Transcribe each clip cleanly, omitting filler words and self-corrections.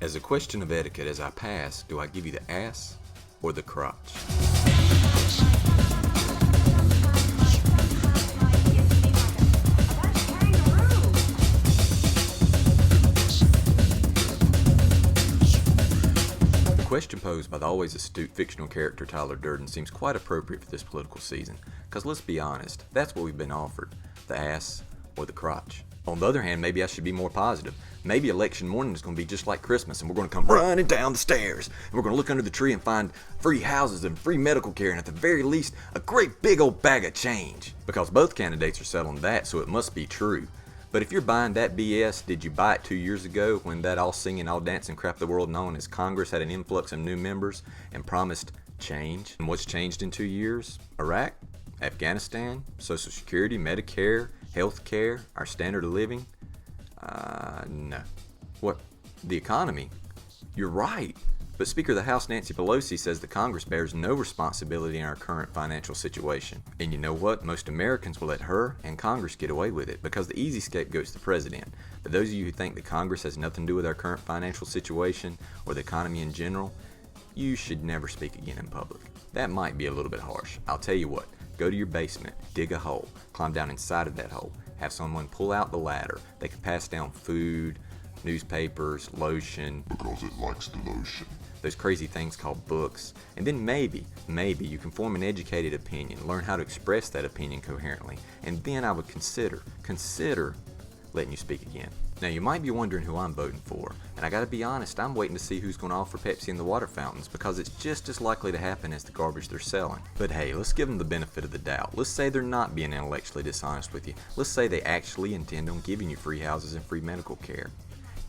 As a question of etiquette, as I pass, do I give you the ass or the crotch? The question posed by the always astute fictional character Tyler Durden seems quite appropriate for this political season, because let's be honest, that's what we've been offered, the ass or the crotch. On the other hand, maybe I should be more positive. Maybe election morning is going to be just like Christmas, and we're going to come running down the stairs, and we're going to look under the tree and find free houses and free medical care, and at the very least, a great big old bag of change. Because both candidates are selling that, so it must be true. But if you're buying that BS, did you buy it 2 years ago when that all singing, all dancing crap the world known as Congress had an influx of new members and promised change? And what's changed in 2 years? Iraq? Afghanistan? Social Security? Medicare? Healthcare? Our standard of living? No. What? The economy? You're right. But Speaker of the House Nancy Pelosi says the Congress bears no responsibility in our current financial situation. And you know what? Most Americans will let her and Congress get away with it because the easy scapegoat's the president. But those of you who think that Congress has nothing to do with our current financial situation or the economy in general, you should never speak again in public. That might be a little bit harsh. I'll tell you what. Go to your basement, dig a hole, climb down inside of that hole, have someone pull out the ladder. They can pass down food, newspapers, lotion. Because it likes the lotion. Those crazy things called books. And then maybe you can form an educated opinion, learn how to express that opinion coherently, and then I would consider letting you speak again. Now you might be wondering who I'm voting for, and I gotta be honest, I'm waiting to see who's gonna offer Pepsi in the water fountains because it's just as likely to happen as the garbage they're selling. But hey, let's give them the benefit of the doubt. Let's say they're not being intellectually dishonest with you. Let's say they actually intend on giving you free houses and free medical care.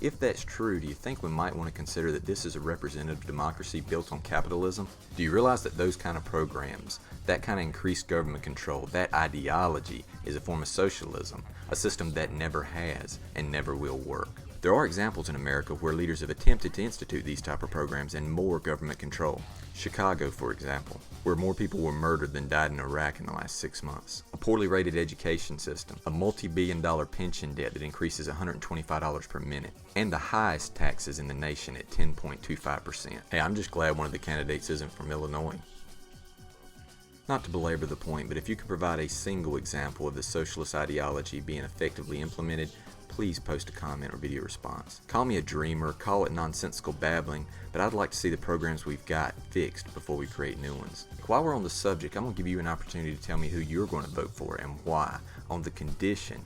If that's true, do you think we might want to consider that this is a representative democracy built on capitalism? Do you realize that those kind of programs, that kind of increased government control, that ideology is a form of socialism, a system that never has and never will work? There are examples in America where leaders have attempted to institute these type of programs and more government control. Chicago, for example, where more people were murdered than died in Iraq in the last 6 months. A poorly rated education system, a multi-billion-dollar pension debt that increases $125 per minute, and the highest taxes in the nation at 10.25%. Hey, I'm just glad one of the candidates isn't from Illinois. Not to belabor the point, but if you could provide a single example of the socialist ideology being effectively implemented, please post a comment or video response. Call me a dreamer, call it nonsensical babbling, but I'd like to see the programs we've got fixed before we create new ones. While we're on the subject, I'm going to give you an opportunity to tell me who you're going to vote for and why, on the condition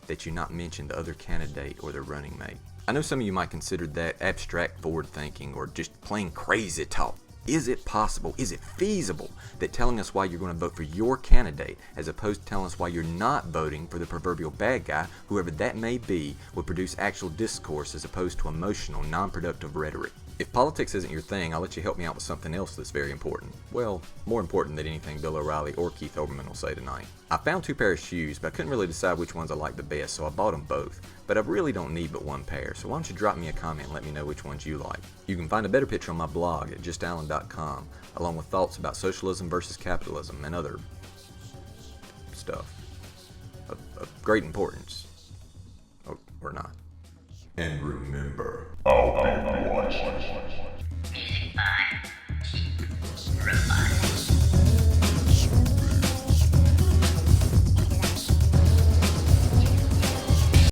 that you not mention the other candidate or their running mate. I know some of you might consider that abstract forward thinking or just plain crazy talk. Is it possible, is it feasible that telling us why you're going to vote for your candidate as opposed to telling us why you're not voting for the proverbial bad guy, whoever that may be, would produce actual discourse as opposed to emotional, non-productive rhetoric? If politics isn't your thing, I'll let you help me out with something else that's very important. Well, more important than anything Bill O'Reilly or Keith Olbermann will say tonight. I found 2 pairs of shoes, but I couldn't really decide which ones I liked the best, so I bought them both. But I really don't need but 1 pair, so why don't you drop me a comment and let me know which ones you like. You can find a better picture on my blog at justallen.com, along with thoughts about socialism versus capitalism and other stuff of great importance. Or not. And remember, I'll be watching.